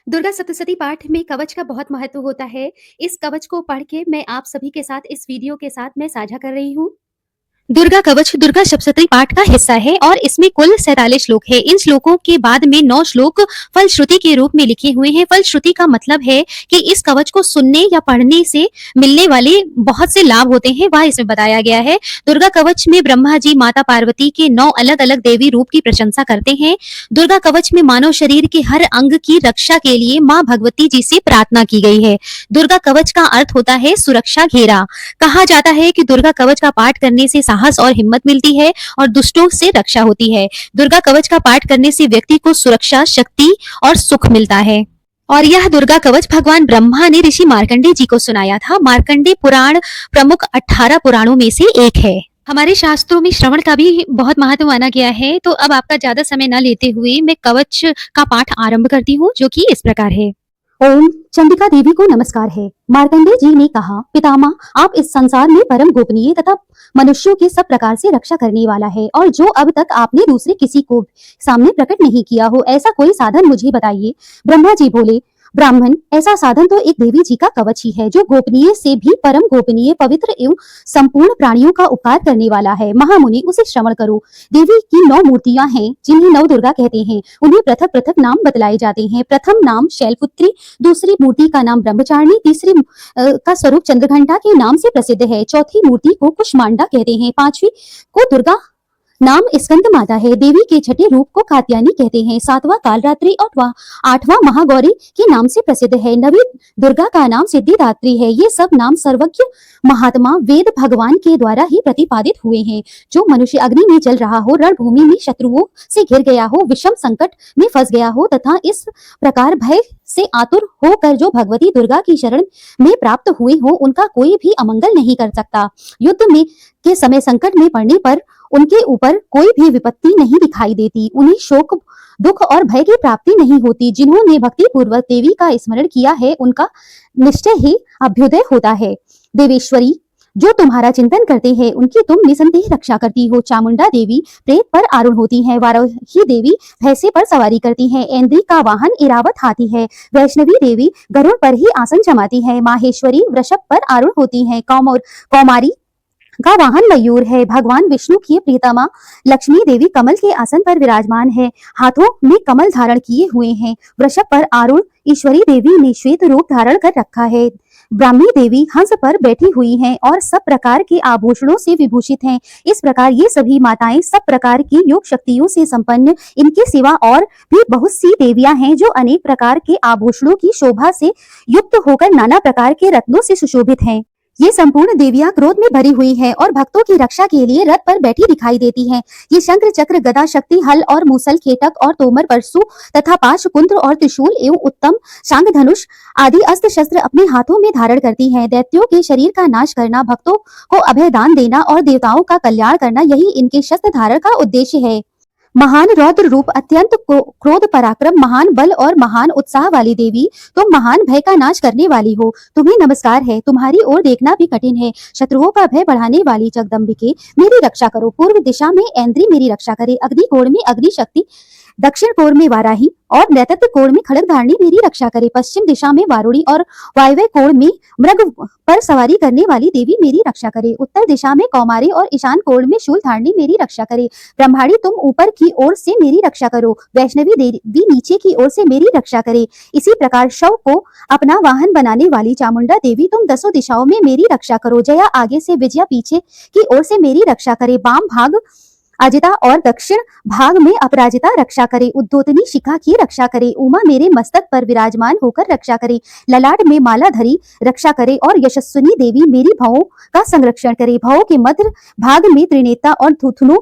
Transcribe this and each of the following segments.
दुर्गा सप्तशती पाठ में कवच का बहुत महत्व होता है। इस कवच को पढ़ के मैं आप सभी के साथ इस वीडियो के साथ मैं साझा कर रही हूँ। दुर्गा कवच दुर्गा सप्तशती पाठ का हिस्सा है और इसमें कुल 47 श्लोक है। इन श्लोकों के बाद में 9 श्लोक फलश्रुति के रूप में लिखे हुए हैं। फलश्रुति का मतलब है कि इस कवच को सुनने या पढ़ने से मिलने वाले बहुत से लाभ होते हैं, वह इसमें बताया गया है। दुर्गा कवच में ब्रह्मा जी माता पार्वती के 9 अलग-अलग देवी रूप की प्रशंसा करते हैं। दुर्गा कवच में मानव शरीर के हर अंग की रक्षा के लिए माँ भगवती जी से प्रार्थना की गई है। दुर्गा कवच का अर्थ होता है सुरक्षा घेरा। कहा जाता है कि दुर्गा कवच का पाठ करने से साहस और हिम्मत मिलती है और दुष्टों से रक्षा होती है। दुर्गा कवच का पाठ करने से व्यक्ति को सुरक्षा, शक्ति और सुख मिलता है। और यह दुर्गा कवच भगवान ब्रह्मा ने ऋषि मार्कंडे जी को सुनाया था। मार्कंडे पुराण प्रमुख 18 पुराणों में से एक है। हमारे शास्त्रों में श्रवण का भी बहुत महत्व माना गया है। तो अब आपका ज्यादा समय न लेते हुए मैं कवच का पाठ आरंभ करती हूँ, जो कि इस प्रकार है। ओम चंडिका देवी को नमस्कार है। मार्कंडे जी ने कहा, पितामह, आप इस संसार में परम गोपनीय तथा मनुष्यों के सब प्रकार से रक्षा करने वाला है, और जो अब तक आपने दूसरे किसी को सामने प्रकट नहीं किया हो, ऐसा कोई साधन मुझे बताइए। ब्रह्मा जी बोले, ब्राह्मण, ऐसा साधन तो एक देवी जी का कवच ही है, जो गोपनीय से भी परम गोपनीय, पवित्र एवं संपूर्ण प्राणियों का उपकार करने वाला है। महामुनि, उसे श्रवण करो। देवी की 9 मूर्तियां हैं, जिन्हें 9 दुर्गा कहते हैं। उन्हें पृथक पृथक नाम बतलाए जाते हैं। प्रथम नाम शैलपुत्री, दूसरी मूर्ति का नाम ब्रह्मचारिणी, तीसरी का स्वरूप चंद्रघंटा के नाम से प्रसिद्ध है, चौथी मूर्ति को कुष्मांडा कहते हैं, पांचवी को दुर्गा नाम स्कंद माता है, देवी के छठे रूप को कात्यायनी कहते हैं, सातवां कालरात्रि और आठवां महागौरी के नाम से प्रसिद्ध है, नवी दुर्गा का नाम सिद्धिदात्री है। ये सब नाम सर्वज्ञ महात्मा वेद भगवान के द्वारा ही प्रतिपादित हुए हैं। जो मनुष्य अग्नि में जल रहा हो, रणभूमि में शत्रुओं से घिर गया हो, विषम संकट में फंस गया हो तथा इस प्रकार भय से आतुर होकर जो भगवती दुर्गा की शरण में प्राप्त हुए हो, उनका कोई भी अमंगल नहीं कर सकता। युद्ध में के समय संकट में पड़ने पर उनके ऊपर कोई भी विपत्ति नहीं दिखाई देती। उन्हें शोक, दुख और भय की प्राप्ति नहीं होती। जिन्होंने भक्ति पूर्वक देवी का स्मरण किया है, उनका निश्चय ही अभ्युदय होता है। देवेश्वरी, जो तुम्हारा चिंतन करते हैं, उनकी तुम निसंदेह रक्षा करती हो। चामुंडा देवी प्रेत पर आरूढ़ होती हैं। वाराही देवी भैंसे पर सवारी करती हैं। ऐन्द्री का वाहन इरावत हाथी है। वैष्णवी देवी गरुड़ पर ही आसन जमाती है। माहेश्वरी वृषभ पर आरूढ़ होती हैं। कौमारी का वाहन मयूर है। भगवान विष्णु की प्रियतमा लक्ष्मी देवी कमल के आसन पर विराजमान है, हाथों में कमल धारण किए हुए हैं। वृषभ पर आरूढ़ ईश्वरी देवी ने श्वेत रूप धारण कर रखा है। ब्राह्मी देवी हंस पर बैठी हुई हैं और सब प्रकार के आभूषणों से विभूषित हैं। इस प्रकार ये सभी माताएं सब प्रकार की योग शक्तियों से संपन्न, इनके सिवा और भी बहुत सी देवियां हैं, जो अनेक प्रकार के आभूषणों की शोभा से युक्त होकर नाना प्रकार के रत्नों से सुशोभित हैं। ये संपूर्ण देवियां क्रोध में भरी हुई हैं और भक्तों की रक्षा के लिए रथ पर बैठी दिखाई देती हैं। ये शंख, चक्र, गदा, शक्ति, हल और मूसल, केटक और तोमर, परशु तथा पाश, कुंत्र और त्रिशूल एवं उत्तम शांग, धनुष आदि अस्त्र शस्त्र अपने हाथों में धारण करती हैं। दैत्यों के शरीर का नाश करना, भक्तों को अभय दान देना और देवताओं का कल्याण करना, यही इनके शस्त्र धारण का उद्देश्य है। महान रौद्र रूप, अत्यंत क्रोध पराक्रम, महान बल और महान उत्साह वाली देवी, तुम महान भय का नाश करने वाली हो। तुम्हें नमस्कार है। तुम्हारी ओर देखना भी कठिन है। शत्रुओं का भय बढ़ाने वाली जगदम्बिके, मेरी रक्षा करो। पूर्व दिशा में ऐन्द्री मेरी रक्षा करे। अग्नि कोण में अग्नि शक्ति, दक्षिण कोण में वाराही और नैऋत्य कोण में खड्गधारिणी मेरी रक्षा करे। पश्चिम दिशा में वारुणी और वायव्य कोण में मृग पर सवारी करने वाली देवी मेरी रक्षा करे। उत्तर दिशा में कौमारी और ईशान कोण में शूलधारिणी मेरी रक्षा करे। ब्रह्माणी, तुम ऊपर की ओर से मेरी रक्षा करो। वैष्णवी देवी नीचे की ओर से मेरी रक्षा करे। इसी प्रकार शव को अपना वाहन बनाने वाली चामुंडा देवी, तुम 10 दिशाओं में मेरी रक्षा करो। जया आगे से, विजया पीछे की ओर से मेरी रक्षा करे। वाम भाग अजिता और दक्षिण भाग में अपराजिता रक्षा करे। उद्योतनी शिखा की रक्षा करे। उमा मेरे मस्तक पर विराजमान होकर रक्षा करे। ललाट में माला धरी रक्षा करे और यशस्विनी देवी मेरी भवों का संरक्षण करे। भवों के मध्य भाग में त्रिनेता और थुथुनों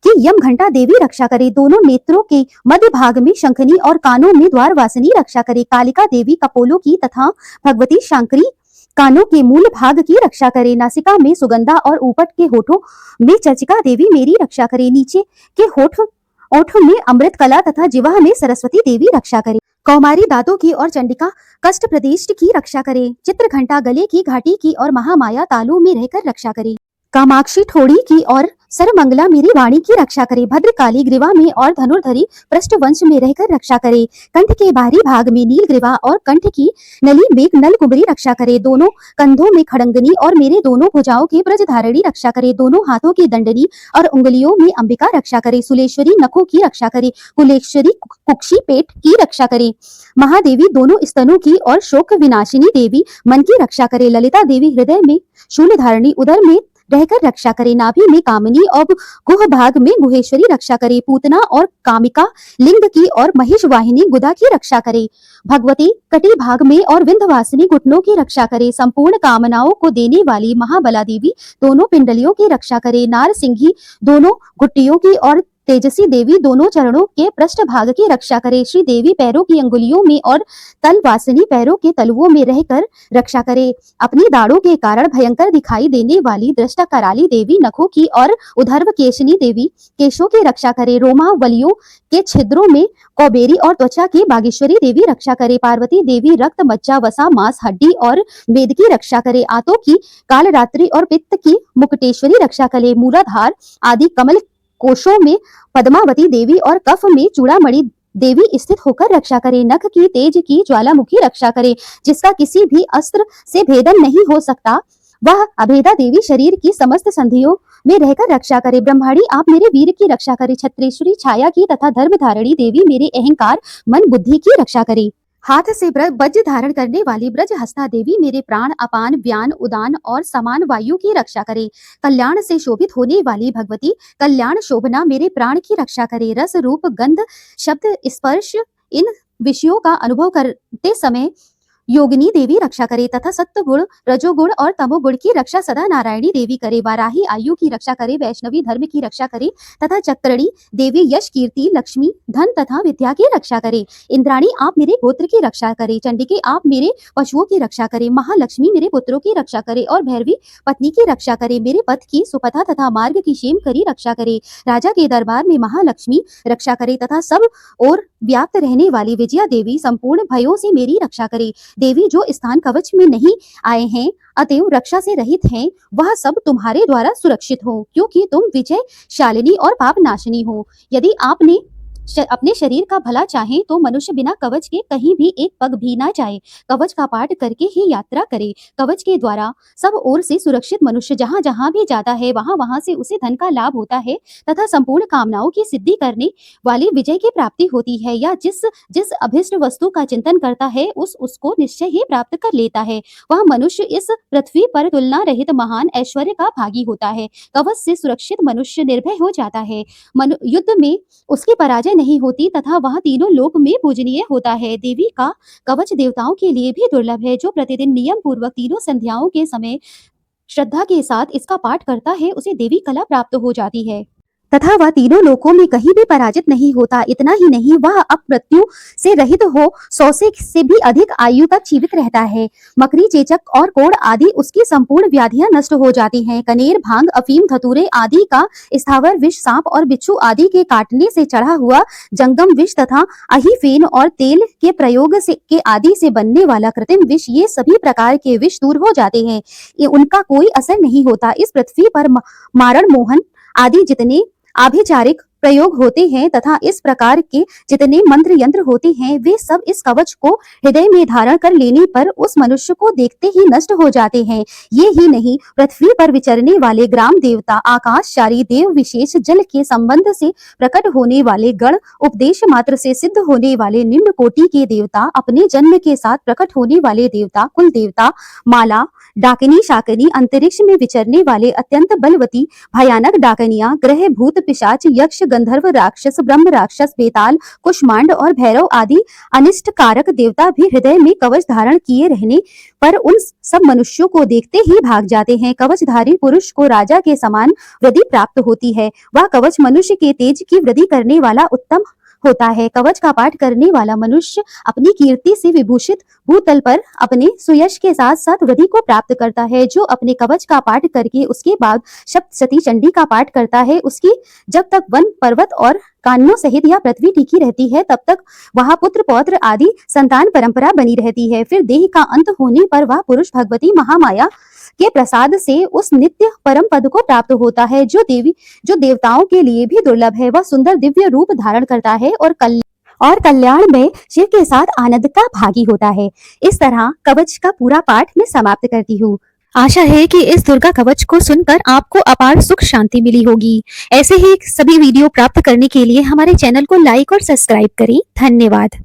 की यम घंटा देवी रक्षा करे। दोनों नेत्रों के मध्य भाग में शंखनी और कानों में द्वारवासिनी रक्षा करे। कालिका देवी कपोलों की तथा भगवती शांकरी कानों के मूल भाग की रक्षा करे। नासिका में सुगंधा और ऊपट के होठों में चर्चिका देवी मेरी रक्षा करे। नीचे के होठ में अमृत कला तथा जिह्वा में सरस्वती देवी रक्षा करे। कौमारी दांतों की और चंडिका कष्ट प्रदेश की रक्षा करे। चित्रघंटा गले की घाटी की और महामाया तालू में रहकर रक्षा करे। कामाक्षी ठोड़ी की और सर्वमंगला मेरी वाणी की रक्षा करे, भद्रकाली ग्रीवा में और धनुर्धरी पृष्ठ वंश में रहकर रक्षा करे, कंठ के बाहरी भाग में नील ग्रीवा और कंठ की नली में नल कुबरी रक्षा करे, दोनों कंधों में खड़ंगनी और मेरे दोनों भुजाओं की ब्रजधारिणी रक्षा करे, दोनों हाथों की दंडनी और उंगलियों में अंबिका रक्षा करे, सुलेश्वरी नखों की रक्षा करे, कुलेश्वरी कुक्षी पेट की रक्षा करे, महादेवी दोनों स्तनों की और शोक विनाशिनी देवी मन की रक्षा करे, ललिता देवी हृदय में शूल धारणी उदर में रहकर रक्षा करे, नाभि में कामनी और गुह भाग में गुहेश्वरी रक्षा करे, पूतना और कामिका लिंग की और महिष वाहिनी गुदा की रक्षा करे, भगवती कटी भाग में और विंध्यवासिनी घुटनों की रक्षा करे, संपूर्ण कामनाओं को देने वाली महाबला देवी दोनों पिंडलियों की रक्षा करे, नार सिंही दोनों घुट्टियों की और तेजसी देवी दोनों चरणों के पृष्ठ भाग की रक्षा करे, श्री देवी पैरों की अंगुलियों में और तलवासिनी पैरों के तलुओं में रहकर रक्षा करे, अपनी दाढ़ों के कारण भयंकर दिखाई देने वाली दृष्टा कराली देवी नखों की और उधर्व केशनी देवी केशों की रक्षा करे, रोमावलियों के छिद्रों में कौबेरी और त्वचा की बागेश्वरी देवी रक्षा करे, पार्वती देवी रक्त मज्जा वसा मांस हड्डी और वेद की रक्षा करे, आंतों की कालरात्रि और पित्त की मुकुटेश्वरी रक्षा करे, मूलाधार आदि कमल कोशों में पद्मावती देवी और कफ में चूड़ामणि देवी स्थित होकर रक्षा करे, नख की तेज की ज्वालामुखी रक्षा करे, जिसका किसी भी अस्त्र से भेदन नहीं हो सकता, वह अभेदा देवी शरीर की समस्त संधियों में रहकर रक्षा करे, ब्रह्माणी आप मेरे वीर की रक्षा करे, छत्रेश्वरी छाया की तथा धर्म धारणी देवी मेरे अहंकार मन बुद्धि की रक्षा करे, हाथ से वज्र धारण करने वाली ब्रजहस्ता देवी मेरे प्राण अपान व्यान उदान और समान वायु की रक्षा करे, कल्याण से शोभित होने वाली भगवती कल्याण शोभना मेरे प्राण की रक्षा करे, रस रूप गंध शब्द स्पर्श इन विषयों का अनुभव करते समय योगिनी देवी रक्षा करे तथा सत्व गुण रजोगुण और तमोगुण की रक्षा सदा नारायणी देवी करे, वाराही आयु की रक्षा करे, वैष्णवी धर्म की रक्षा करे तथा चक्रणी देवी यश कीर्ति लक्ष्मी धन तथा विद्या की रक्षा करे, इंद्राणी आप मेरे गोत्र की रक्षा करे, चंडिके आप मेरे पशुओं की रक्षा करे, महालक्ष्मी मेरे पुत्रों की रक्षा करे और भैरवी पत्नी की रक्षा करे, मेरे पथ की सुपथा तथा मार्ग की क्षेम करी रक्षा करे, राजा के दरबार में महालक्ष्मी रक्षा करे तथा सब और व्याप्त रहने वाली विजया देवी संपूर्ण भयों से मेरी रक्षा करे, देवी जो स्थान कवच में नहीं आए हैं अतएव रक्षा से रहित हैं, वह सब तुम्हारे द्वारा सुरक्षित हो, क्योंकि तुम विजय शालिनी और पाप नाशिनी हो, यदि आपने अपने शरीर का भला चाहे तो मनुष्य बिना कवच के कहीं भी एक पग भी ना जाए, कवच का पाठ करके ही यात्रा करे, कवच के द्वारा सब ओर से सुरक्षित मनुष्य जहाँ जहाँ भी जाता है वहाँ वहाँ से उसे धन का लाभ होता है तथा संपूर्ण कामनाओं की सिद्धि करने वाली विजय की प्राप्ति होती है, या जिस जिस अभिष्ट वस्तु का चिंतन करता है उसको निश्चय ही प्राप्त कर लेता है, वह मनुष्य इस पृथ्वी पर तुलना रहित महान ऐश्वर्य का भागी होता है, कवच से सुरक्षित मनुष्य निर्भय हो जाता है, युद्ध में उसकी पराजय नहीं होती तथा वह तीनों लोक में पूजनीय होता है, देवी का कवच देवताओं के लिए भी दुर्लभ है, जो प्रतिदिन नियम पूर्वक तीनों संध्याओं के समय श्रद्धा के साथ इसका पाठ करता है उसे देवी कला प्राप्त हो जाती है तथा वह तीनों लोकों में कहीं भी पराजित नहीं होता, इतना ही नहीं वह अपमृत्यु से रहित हो 100 से भी अधिक आयु तक जीवित रहता है, मकड़ी चेचक और कोढ़ आदि उसकी संपूर्ण व्याधियां नष्ट हो जाती हैं, कनेर भांग अफीम धतूरे आदि का स्थावर विष सांप और बिच्छू आदि के काटने से चढ़ा हुआ जंगम विष तथा अहिफेन और तेल के प्रयोग से के आदि से बनने वाला कृत्रिम विष, ये सभी प्रकार के विष दूर हो जाते हैं, उनका कोई असर नहीं होता, इस पृथ्वी पर मारण मोहन आदि जितने आभिचारिक प्रयोग होते हैं तथा इस प्रकार के जितने मंत्र यंत्र होते हैं वे सब इस कवच को हृदय में धारण कर लेने पर उस मनुष्य को देखते ही नष्ट हो जाते हैं, ये ही नहीं पृथ्वी पर विचरने वाले ग्राम देवता आकाशचारी देव विशेष जल के संबंध से प्रकट होने वाले गण उपदेश मात्र से सिद्ध होने वाले निम्न कोटि के देवता अपने जन्म के साथ प्रकट होने वाले देवता कुल देवता माला डाकिनी शाकिनी अंतरिक्ष में विचरने वाले अत्यंत बलवती भयानक डाकनियां ग्रह भूत पिशाच यक्ष गंधर्व राक्षस ब्रह्म राक्षस बेताल कुष्मांड और भैरव आदि अनिष्ट कारक देवता भी हृदय में कवच धारण किए रहने पर उन सब मनुष्यों को देखते ही भाग जाते हैं, कवचधारी पुरुष को राजा के समान वृद्धि प्राप्त होती है, वह कवच मनुष्य के तेज की वृद्धि करने वाला उत्तम होता है, कवच का पाठ करने वाला मनुष्य अपनी कीर्ति से विभूषित भूतल पर अपने सुयश के साथ साथ वृद्धि को प्राप्त करता है, जो अपने कवच का पाठ करके उसके बाद सप्तशती चंडी का पाठ करता है, उसकी जब तक वन पर्वत और कान्यों सहित यह पृथ्वी टिकी रहती है तब तक वहां पुत्र पौत्र आदि संतान परंपरा बनी रहती है, फिर देह का अंत होने पर वह पुरुष भगवती महामाया के प्रसाद से उस नित्य परम पद को प्राप्त होता है जो देवताओं के लिए भी दुर्लभ है। वह सुंदर दिव्य रूप धारण करता है और कल्याण में शिव के साथ आनंद का भागी होता है। इस तरह कवच का पूरा पाठ मैं समाप्त करती हूँ। आशा है कि इस दुर्गा कवच को सुनकर आपको अपार सुख शांति मिली होगी। ऐसे ही सभी वीडियो प्राप्त करने के लिए हमारे चैनल को लाइक और सब्सक्राइब करें। धन्यवाद।